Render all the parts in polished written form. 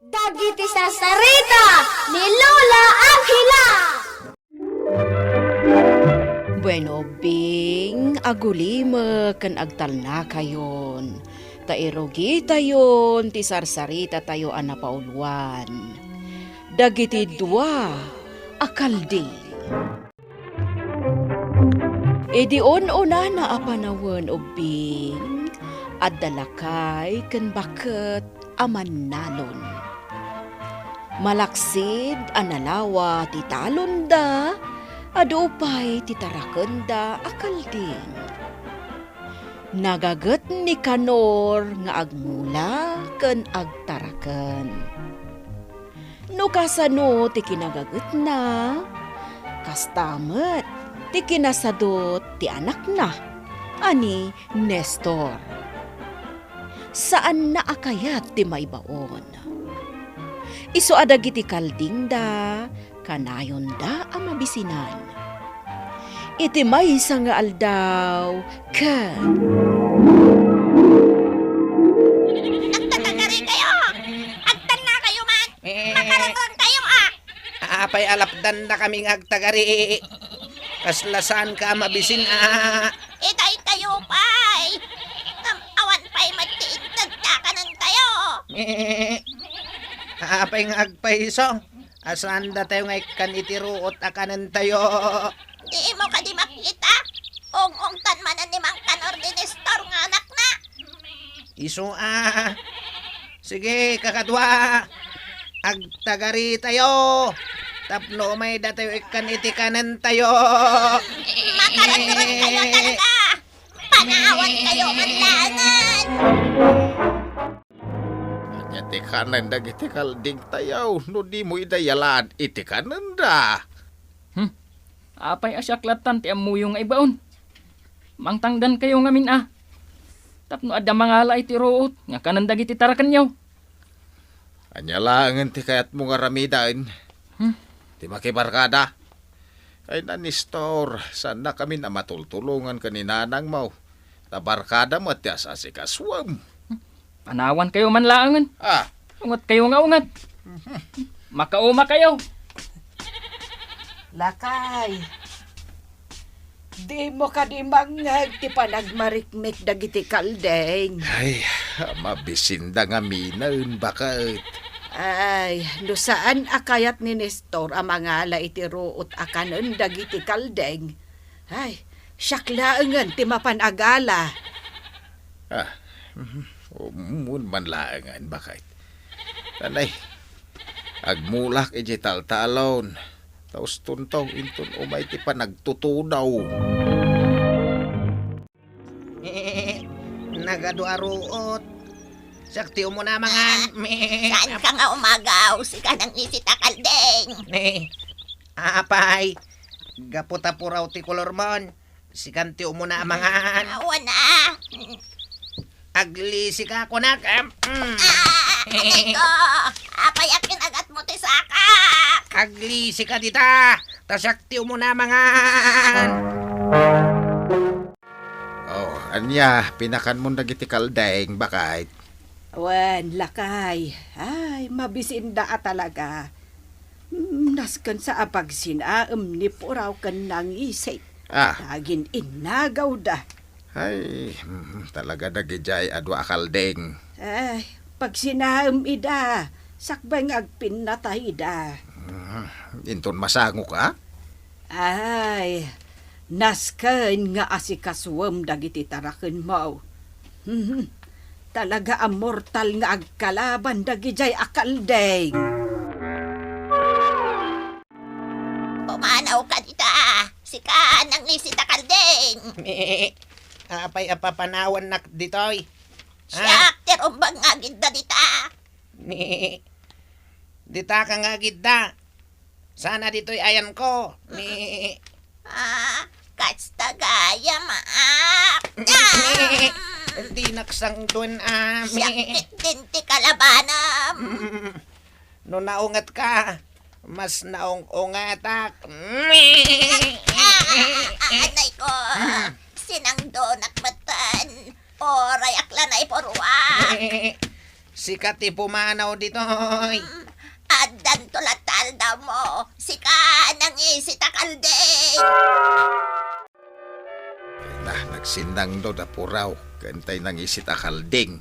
Dagiti sarita ni Lola Angela. Bueno, Bing, agulima kan agtalna kayon. Tairogi tayon, ti sarsarita tayo anapauluan. Dagiti dua, akaldi. Di on-una na apanawan o Bing, at dalakay kan bakit aman nalon. Malaksid analawa ti talon da, adupay ti tarakenda akalding. Nagagat ni Kanor nga agmula ken agtaraken. No kasano ti kinagagat na, kastamet ti kinasadot ti anak na, ani Nestor. Saan na akayat ti maibaon? Isu adagiti kalding da, kanayon da ang mabisinan. Iti may nga aldaw, Nagtatagari kayo! Agtan na kayo man! Makarang kayo Apay alapdan na kaming agtagari. Kaslasan ka mabisin Itay kayo pay! Awan pay magtiit nagtakanan tayo! Apay nga agpaiso. Asan da tayo nga ikan itiruot akanan tayo. Di mo ka di makita? Ong-ongtan manan ni Mang Kanor ni Nestor nga anak na! Iso Sige kakadwa. Agtagari tayo. Tapno may da tayo ikan itikanan tayo. Makarang kayo talaga! Panawan kayo manlangan! Iti kanan da iti kalding tayaw, no di mo idayalaan iti kanan da. Apay asyaklatan ti amuyong ibaon. Mangtangdan kayo ngamin Tapno adda mangala iti root, nga kanan dagiti tarakan yaw. Anyalangan ti kayat mo nga ramidain. Ti makibarkada. Ay nanistor, sana kami na matultulungan ka ni nanang mo. Tabarkada mo ti asasikaswam. Panawan kayo manlaangan. Ungat kayo nga ungat. Makauma kayo. Lakay, di mo ka di mangag ti panagmarikmik dagiti kaldeng. Ay, mabisinda nga minaon bakit. Ay, no saan akayat ni Nestor ang mga iti ruot akanon dagiti kaldeng. Ay, syaklaangan ti mapanagala. Umun manlaangan bakit. Tanay, agmulak iti taltalon. Taos tuntaw inton umay ti panagtutudaw. Nagaduaruot. Sakti mo na mga. Saan ka nga umagaw? Si kanang isita kaldeng! Apay. Gaputapuraw ti kolormon. Sikanti mo na mga. Awan na! Aglisi ka kunak. Atay ko! Apayakin agat mo ti saka! Aglisi ka dita. Tasakti mo na mga. Anya, pinakan mo dagiti kaldeng bakit. Wan, lakay. Ay, mabisinda talaga. Naskan sa apagsinaam ni puraw kan nang isay. Tagin inagaw da. Ay, talaga dagijay adwa kaldeng. Ay, pag sinaam ida, sakbang agpinatay da. Inton masango ka? Ay, naskan nga asikaswam dagiti taraken mo. Talaga ang mortal nga agkalaban dagijay akaldeng. Pumanaw ka dita! Si kanang isita kaldeng! Apay apapanawan nak ditoy. Siyak, tirumbang nga ginda dita! Dita ka nga gidda. Sana dito'y ayan ko. Kasta gaya Di naksang doon Siyak, tinti kalabanam! No naungat ka, mas naong-ungatak. Anay ko! Sinang donak batan! Oray akla na ipurwa! sikat ti pumanaw ditoy. Adan tulatal daw mo, si kanang isita kalding. Ay nagsindang do da puraw. Kantay nang isit akalding.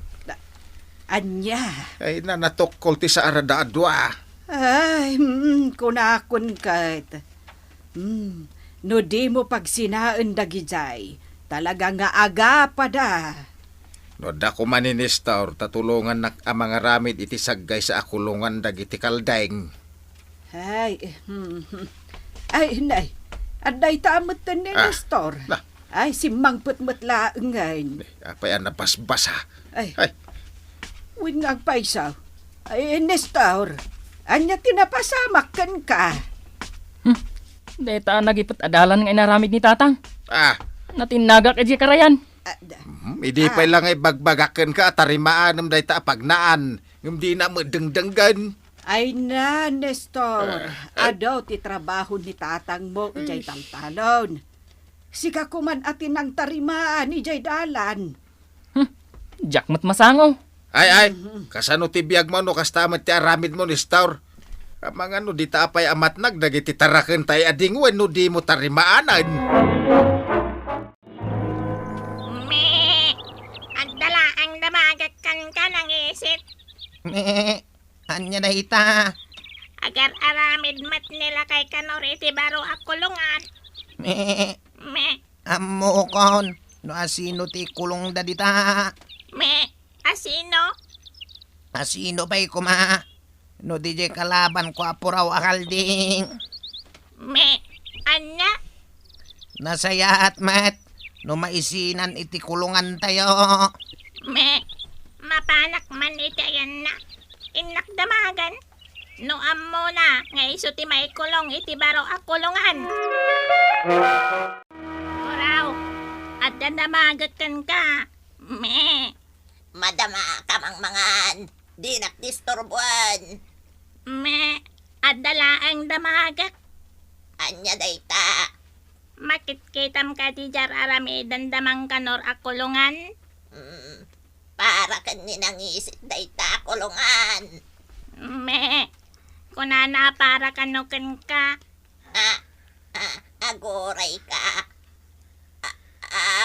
Anya. Ay natukol ti sa arada adwa. Ay, kunakon kat. No di mo pagsinaan dagijay. Talaga nga aga pa da. No da ko maninistor, tatulungan nak ang mga ramid iti saggay sa akulungan dagiti kaldeng. Ay, ay, nay. Aday tamot ta ni Nestor. Nah. Ay, si Mang Putmutla ngayon. Apay ang napasbasa. Ay, Ay, win nga paisaw. Ay, Nestor. Anya tinapasamak kan ka. Deta nagipot adalan nga inaramid ni tatang. Natinagak edi karayan. Hindi pa lang ay bagbagakan ka at tarimaan ng dayta pagnaan. Hindi na madengdenggan. Ay na, Nestor. Adaw ti trabaho ni tatang mo, ijay taltalon. Sika kuman atin ang tarimaan, ijay dalan. Jakmat masango. Ay, kasano ti biyag mo no kastamat ti aramid mo ni Star. Mga no di tapay amat nagdagiti taraken tay adingwen no di mo tarimaanan. Ang dala ang damagakan ka ng isit. Anya na ita. Agar aramid mat nila kay kanor iti baro akulungan. Amo kon. No asino ti kulong da dita. Asino? Asino ba'y kuma? No DJ kalaban ko apuraw akalding. Anya? Nasaya at mat. No maisinan iti kulungan tayo. Mapanak man iti ayan na. Inak damagan. No ammo na, nga iso ti may kulong iti baro akulungan. Puraw, at damagan ka. Madama ka mang mangan. Di nakdisturbuan. Adala ang damagak. Anya dayta. Makitkitam ka ti jar aramidan damang kanor akulungan. Para kan ninangisit dayta akulungan. Kunana para kanukan ka. Agoray ka.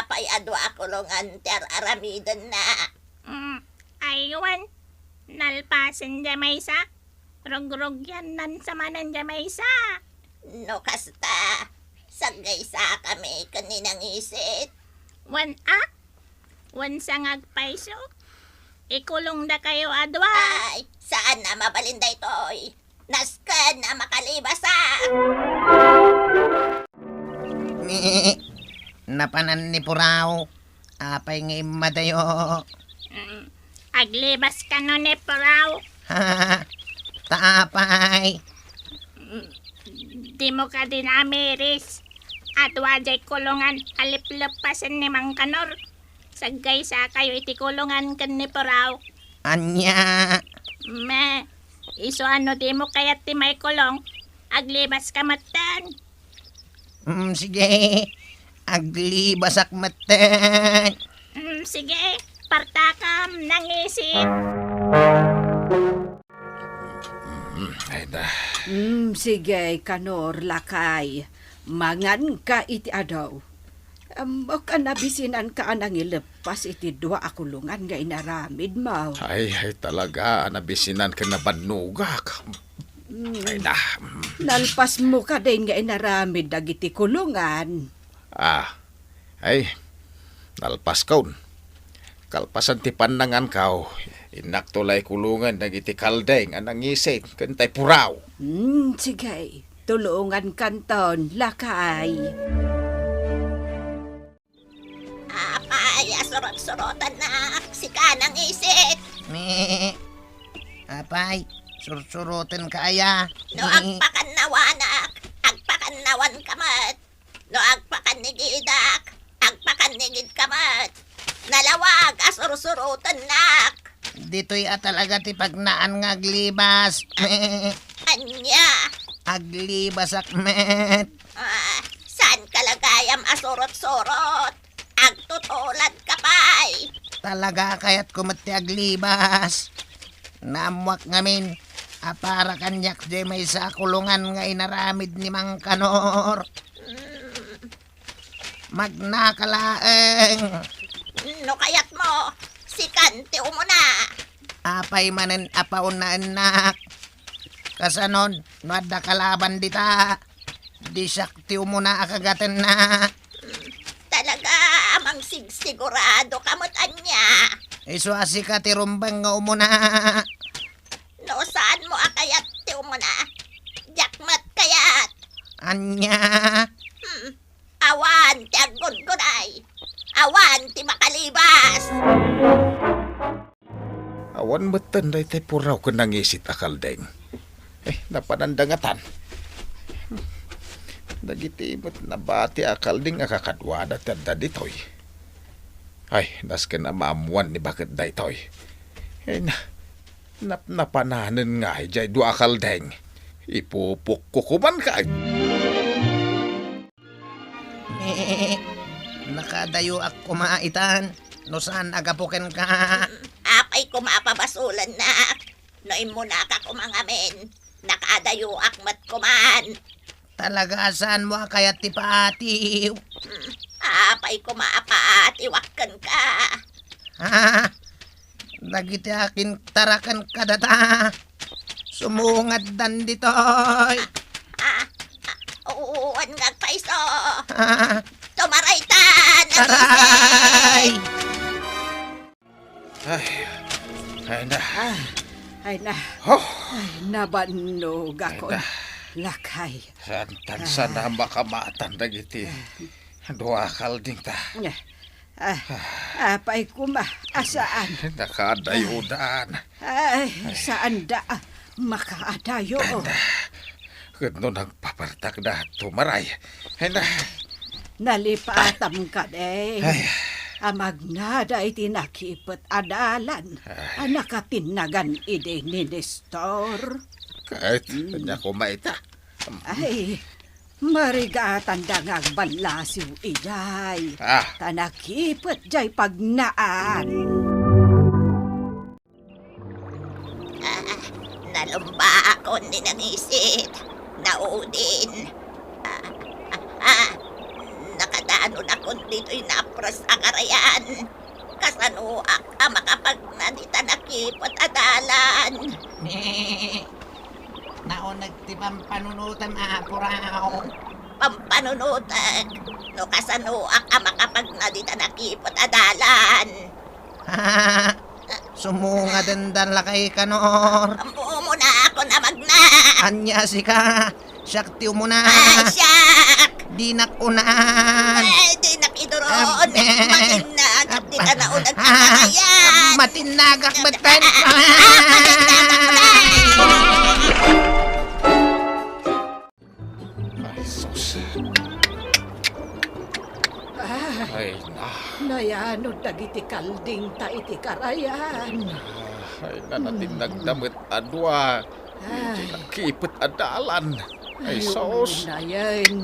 Apay adwa akulungan jar aramidan na. Aywan. Nalpasan jamaysa. Rog-rog yan nan sa manan jamaysa. No kasta. Sagay sa kami kaninang isit. Wan sangag paiso. Ikulong na kayo adwa. Ay, saan na mabalinday toy? Naskan na makalibasa. Napanan ni Puraw. Apay ngay madayo. Aglibas ka no ni Puraw. Taapay. Di mo ka din amiris. At wajay kulungan alip-lepasan ni Mang Kanor. Sagay sa kayo iti kulungan kan ni Puraw. Anya. Iso ano di mo kayat ti may kulong. Aglibas ka matan. Sige. Aglibasak matan. Sige, partakam ng isip. Ay da. Sige, kanor, lakay. Mangan ka iti adaw. O ka nabisinan ka anang ilepas iti dua akulungan nga inaramid mo. Ay talaga, nabisinan ka na banugak. Ay da. Nalpas mo ka din nga inaramid dagiti kulungan. Ay, nalpas kaun. Kalpasan ti panangan kaw. Inaktulay kulungan dagiti kaldeng anang isit kantay Puraw. Sige, tulungan kanton, lakay. Apay, asurot-surotan na si kanang isit. Apay, sursurutin ka aya. No agpakan nawanak, agpakan nawan kamat. No agpakan nigidak, agpakan nigid kamat. Nalawag, asursurutan nak. Dito'y talaga ti pagnaan nga aglibas. Anya? Aglibas akmet. Saan kalagayam asurot-surot? Agtutulad ka pa'y. Talaga kaya't kumati aglibas. Namuak ngamin. Para kanyak di may sa kulungan nga inaramid ni Mang Kanor. Magnakalaeng. No kayat mo, si Kante mo na. Apay manen apaw na anak. Kasanon, nuada kalaban dita. Di sakti mo na akagatan na. Talaga, amang sigurado kamot anya. Iso asi ka tirumbang nga umuna. No saan mo akayat ti mo na. Jakmat kayat. Anya. Awan ti aggungunay. Awan ti makalibas. Awan betan day tay puraw ko nangisit akaldeng. Napanandangatan. Dagiti imot na bati akaldeng akakadwada tanda ditoy. Ay, nasken na maamuan ni bakit daytoy. Napananan nga jay do akaldeng. Ipupuk kukuman ka. Nakadayo ak kumaitan. No saan agapuken ka? Apay ko mapabasulan na. Noin mo na ka kumangamin. Nakadayo akmat kuman. Talaga saan mo kaya tipatiw? Apay ko maapatiwakan ka. Ha? Dagiti akin tarakan kadata. Sumungad dan ditoy. Uwan nga paiso. Ha? Tumaraytan. Taray! Ay na. Ay na, Oh, nabanog ako. Ay na. Lakay. santan sana makamatan dagiti. Do akaldeng ta. Apay kuma, asaan? Nakadayudan. Ay, saan da makaadayo? Kano nagpapartak na tumaray. Ay na. Nalipatam ka de. Ay. Amag na da iti nakipot adalan. Nakatinagan ide ni Nestor. Kahit kanya kumaita. Ay, marigatan da ngagbalasiw ijay. Tanakipot jay pagnaan. Nalumba ako ni nangisit. Naudin. Nakadaanon ako dito'y napras akarayan. Kasano makapag nadita nakipot adalan. Naunag ti pampanunutan apuraw. Pampanunutan. No kasano makapag nadita nakipot adalan. Ha? Sumunga dandan lakay Kanor. Muna ako na magna. Anya si ka. Sakti mo na. Ay, siyak! Di nakunan. Ay, di nakiduroon. Matinag at di na naunag kakakayan. Matinagak batan. Ay, sus. Ay na. Nayano dagiti kalding ta iti karayan. Ay na natin nagdamit adwa. Nakipot adalan. Ay, sus. Nayan.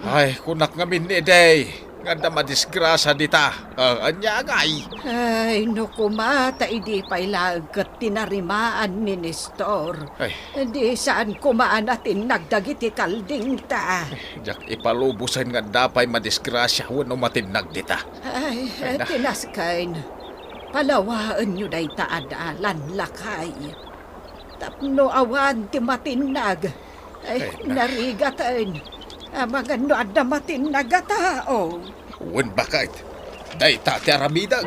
Ay, kunak ngamin ni day. Ganda madisgrasa dita. Anya ngay. Ay, no kumata, idi pa'y lagat tinarimaan ni Nestor. Ay, Di saan kumaan natin nagdagiti kalding ta. jak ipalubusan nga dapay madisgrasya wano matinag dita. Ay, Ay, na. tinaskain. Palawaan nyo day taadalan lakay. Tapno awan ti matinag. Ay, Ay, na. narigatan. Mga noad na matinag a tao. Wen bakit? Day tati aramidag.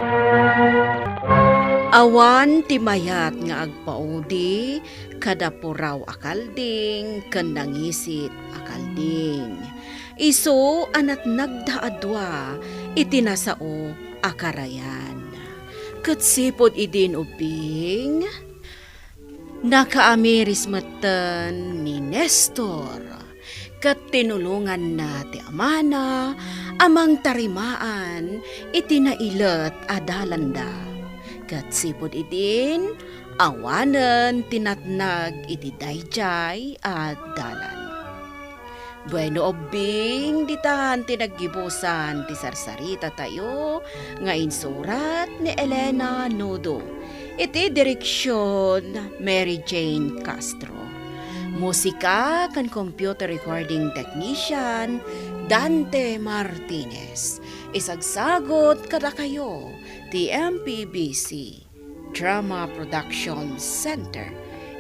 Awan ti mayat nga agpaudi, kada puraw akalding, ken nangisit akalding. Isu anat nagdaadwa, itinasao akarayan. Katsipod idin ubing, nakaamiris matan ni Nestor. Kat tinulungan na ti amana, amang tarimaan, itinailat adalanda. Kat sipod idin, awanan tinatnag iti dayjay at dalan. Bueno obing, ditahan tinaggibusan ti sarsarita tayo, nga insurat ni Elena Nudo. Iti direksyon Mary Jane Castro. Musika kan computer recording technician Dante Martinez. Isagsagot kada kayo ti MPBC Drama Production Center.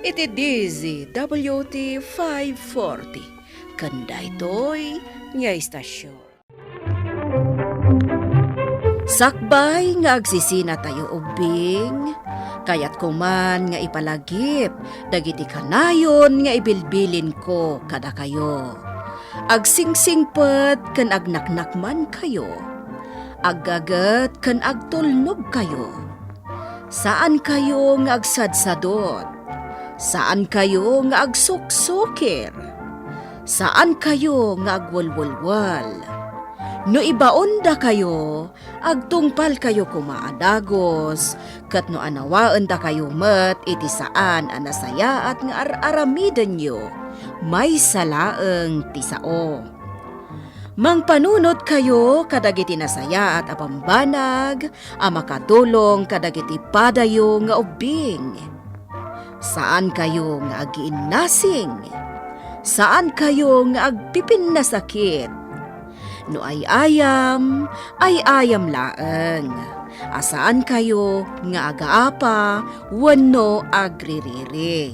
Iti DZWT 540. Kanda ito'y nga istasyon. Sakbay nga agsisina tayo ubing, kayat kuman nga ipalagip, dagiti kanayon nga ibilbilin ko kada kayo. Agsingsingpet kan agnaknakman kayo, aggagat kan agtulnog kayo. Saan kayo nga agsadsadot? Saan kayo nga agsuksukir? Saan kayo nga agwalwalwal? No ibaon da kayo, agtungpal kayo kumaadagos, kat no anawaan da kayo met iti saan anasaya at nga aramidan nyo, may salaeng tisao. Mangpanunot kayo kadagiti nasaya at apambanag, makatulong kadagiti padayo nga ubing. Saan kayo nga agiinnasing? Saan kayo nga agpipin na sakit? No ay ayam laeng. Asaan kayo nga agaapa, wano agririri.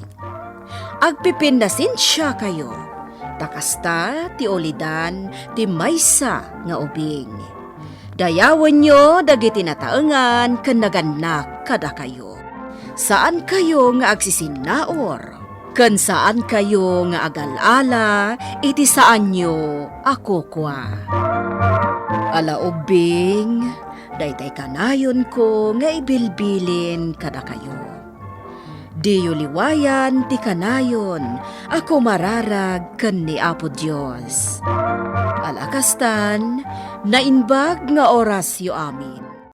Agpipindasin siya kayo. Takasta ti olidan ti maysa nga ubing. Dayawan nyo dagiti nataengan ken naganak kada kayo. Saan kayo nga agsisinaor? Ken saan kayo nga agalala, iti saan nyo ako kwa. Ala ubing, daytay kanayon ko nga ibilbilin kada kayo. Diyo liwayan ti kanayon, ako mararag ken ni Apo Dios. Alakastan, nainbag nga orasyo amin.